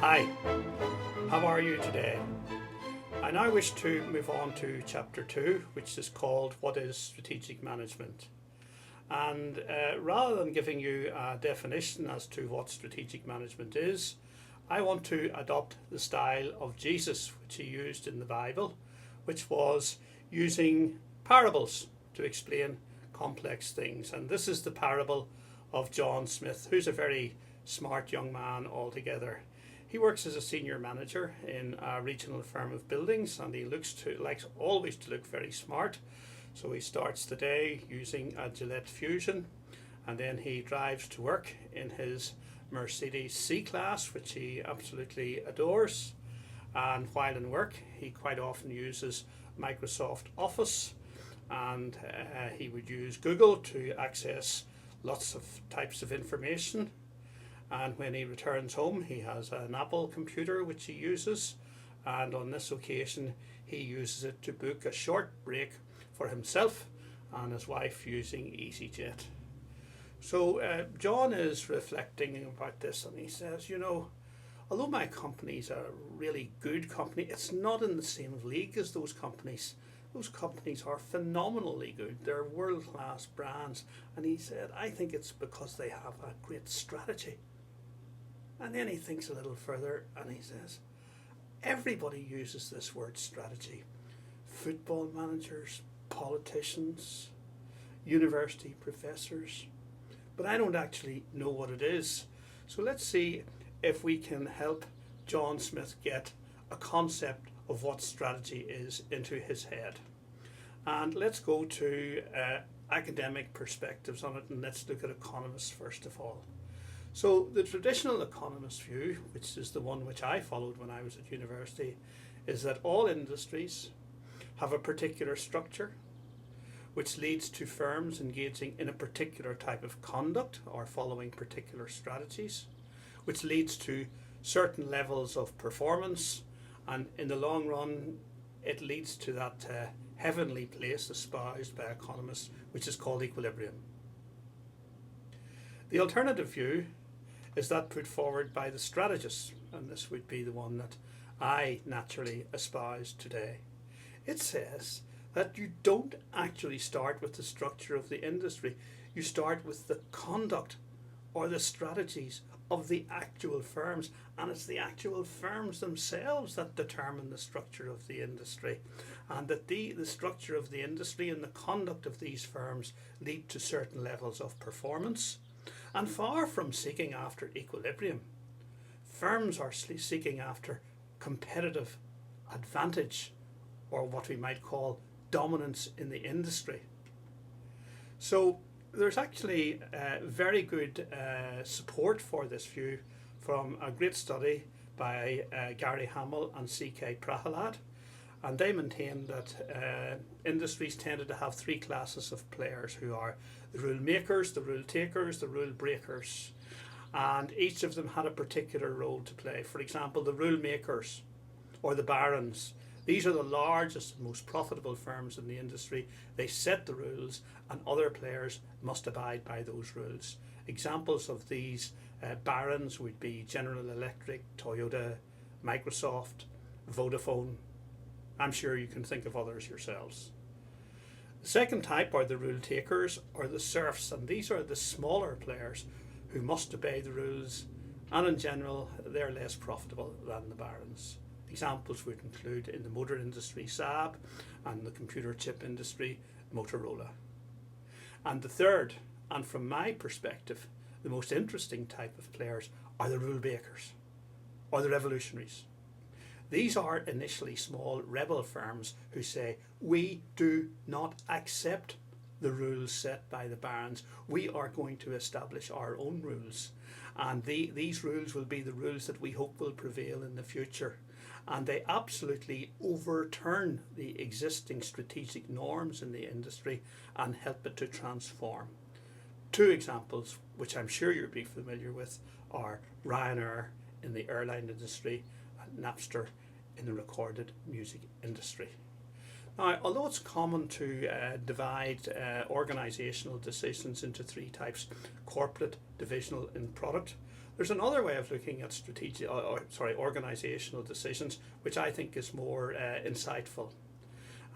Hi, how are you today? I now wish to move on to chapter 2, which is called What is Strategic Management? And rather than giving you a definition as to what strategic management is, I want to adopt the style of Jesus, which he used in the Bible, which was using parables to explain complex things. And this is the parable of John Smith, who's a very smart young man altogether. He works as a senior manager in a regional firm of buildings, and he likes always to look very smart. So he starts the day using a Gillette Fusion, and then he drives to work in his Mercedes C-Class, which he absolutely adores. And while in work, he quite often uses Microsoft Office, and he would use Google to access lots of types of information. And when he returns home, he has an Apple computer which he uses, and on this occasion he uses it to book a short break for himself and his wife using EasyJet. So John is reflecting about this, and he says, although my company's a really good company, it's not in the same league as those companies. Those companies are phenomenally good. They're world-class brands. And he said, I think it's because they have a great strategy. And then he thinks a little further and he says, everybody uses this word strategy. Football managers, politicians, university professors. But I don't actually know what it is. So let's see if we can help John Smith get a concept of what strategy is into his head. And let's go to academic perspectives on it, and let's look at economists first of all. So the traditional economist view, which is the one which I followed when I was at university, is that all industries have a particular structure which leads to firms engaging in a particular type of conduct or following particular strategies, which leads to certain levels of performance, and in the long run it leads to that heavenly place espoused by economists, which is called equilibrium. The alternative view is that put forward by the strategists, and this would be the one that I naturally espouse today. It says that you don't actually start with the structure of the industry, you start with the conduct or the strategies of the actual firms, and it's the actual firms themselves that determine the structure of the industry, and that the structure of the industry and the conduct of these firms lead to certain levels of performance. And far from seeking after equilibrium, firms are seeking after competitive advantage, or what we might call dominance in the industry. So there's actually very good support for this view from a great study by Gary Hamel and C.K. Prahalad, and they maintain that industries tended to have three classes of players, who are the rule makers, the rule takers, the rule breakers, and each of them had a particular role to play. For example, the rule makers, or the barons, these are the largest and most profitable firms in the industry. They set the rules, and other players must abide by those rules. Examples of these barons would be General Electric, Toyota, Microsoft, Vodafone. I'm sure you can think of others yourselves. The second type are the rule takers, or the serfs, and these are the smaller players who must obey the rules, and in general they're less profitable than the barons. Examples would include in the motor industry Saab, and the computer chip industry Motorola. And the third, and from my perspective the most interesting type of players, are the rule breakers, or the revolutionaries. These are initially small rebel firms who say, we do not accept the rules set by the barons. We are going to establish our own rules. And these rules will be the rules that we hope will prevail in the future. And they absolutely overturn the existing strategic norms in the industry and help it to transform. Two examples, which I'm sure you'll be familiar with, are Ryanair in the airline industry and Napster in the recorded music industry. Now, although it's common to divide organisational decisions into three types: corporate, divisional, and product, there's another way of looking at organisational decisions, which I think is more insightful.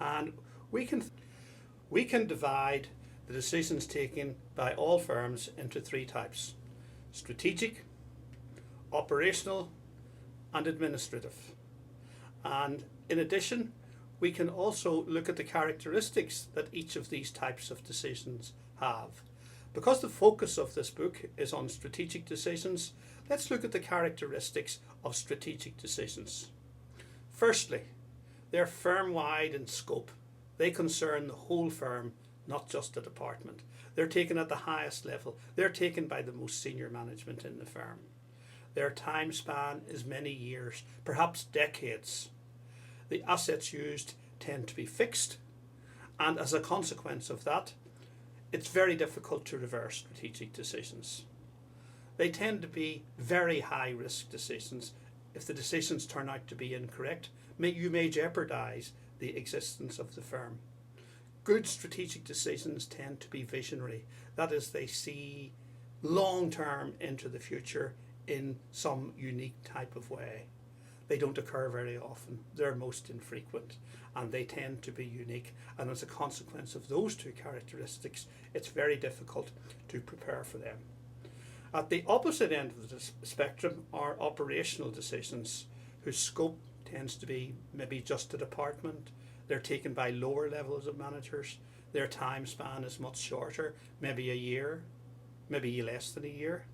And we can divide the decisions taken by all firms into three types: strategic, operational, and administrative. And in addition, we can also look at the characteristics that each of these types of decisions have. Because the focus of this book is on strategic decisions, let's look at the characteristics of strategic decisions. Firstly, they're firm-wide in scope. They concern the whole firm, not just a department. They're taken at the highest level. They're taken by the most senior management in the firm. Their time span is many years, perhaps decades. The assets used tend to be fixed, and as a consequence of that, it's very difficult to reverse strategic decisions. They tend to be very high risk decisions. If the decisions turn out to be incorrect, you may jeopardize the existence of the firm. Good strategic decisions tend to be visionary. That is, they see long term into the future in some unique type of way. They don't occur very often. They're most infrequent, and they tend to be unique. And as a consequence of those two characteristics, it's very difficult to prepare for them. At the opposite end of the spectrum are operational decisions, whose scope tends to be maybe just a department. They're taken by lower levels of managers. Their time span is much shorter, maybe a year, maybe less than a year.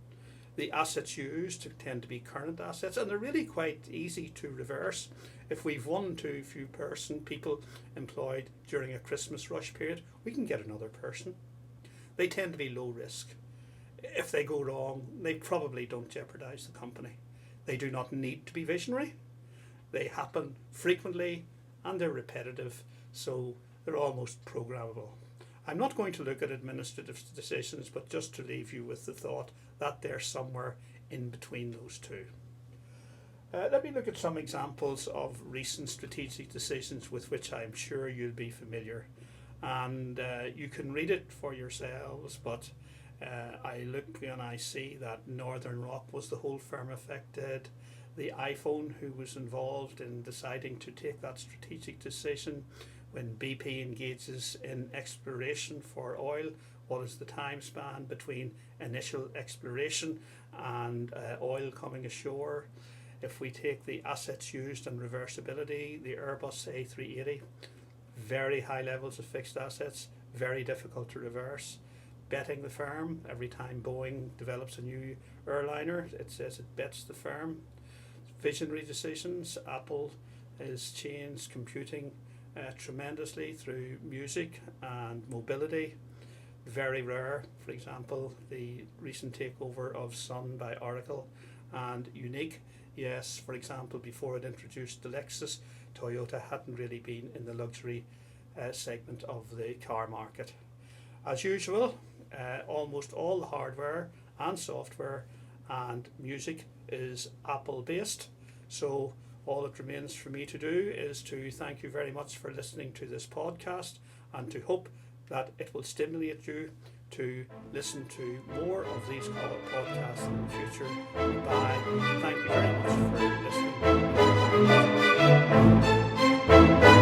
The assets used tend to be current assets, and they're really quite easy to reverse. If we've one too few people employed during a Christmas rush period, we can get another person. They tend to be low risk. If they go wrong, they probably don't jeopardize the company. They do not need to be visionary. They happen frequently and they're repetitive, so they're almost programmable. I'm not going to look at administrative decisions, but just to leave you with the thought that they're somewhere in between those two. Let me look at some examples of recent strategic decisions with which I'm sure you'll be familiar. And you can read it for yourselves, but I look and I see that Northern Rock was the whole firm affected. The iPhone, who was involved in deciding to take that strategic decision. When BP engages in exploration for oil, what is the time span between initial exploration and oil coming ashore? If we take the assets used and reversibility, the Airbus A380, very high levels of fixed assets, very difficult to reverse. Betting the firm, every time Boeing develops a new airliner, it says it bets the firm. Visionary decisions, Apple has changed computing tremendously through music and mobility. Very rare, for example, the recent takeover of Sun by Oracle. And unique, yes, for example, before it introduced the Lexus, Toyota hadn't really been in the luxury segment of the car market. As usual, almost all the hardware and software and music is Apple based, so all that remains for me to do is to thank you very much for listening to this podcast, and to hope that it will stimulate you to listen to more of these podcasts in the future. Bye. Thank you very much for listening.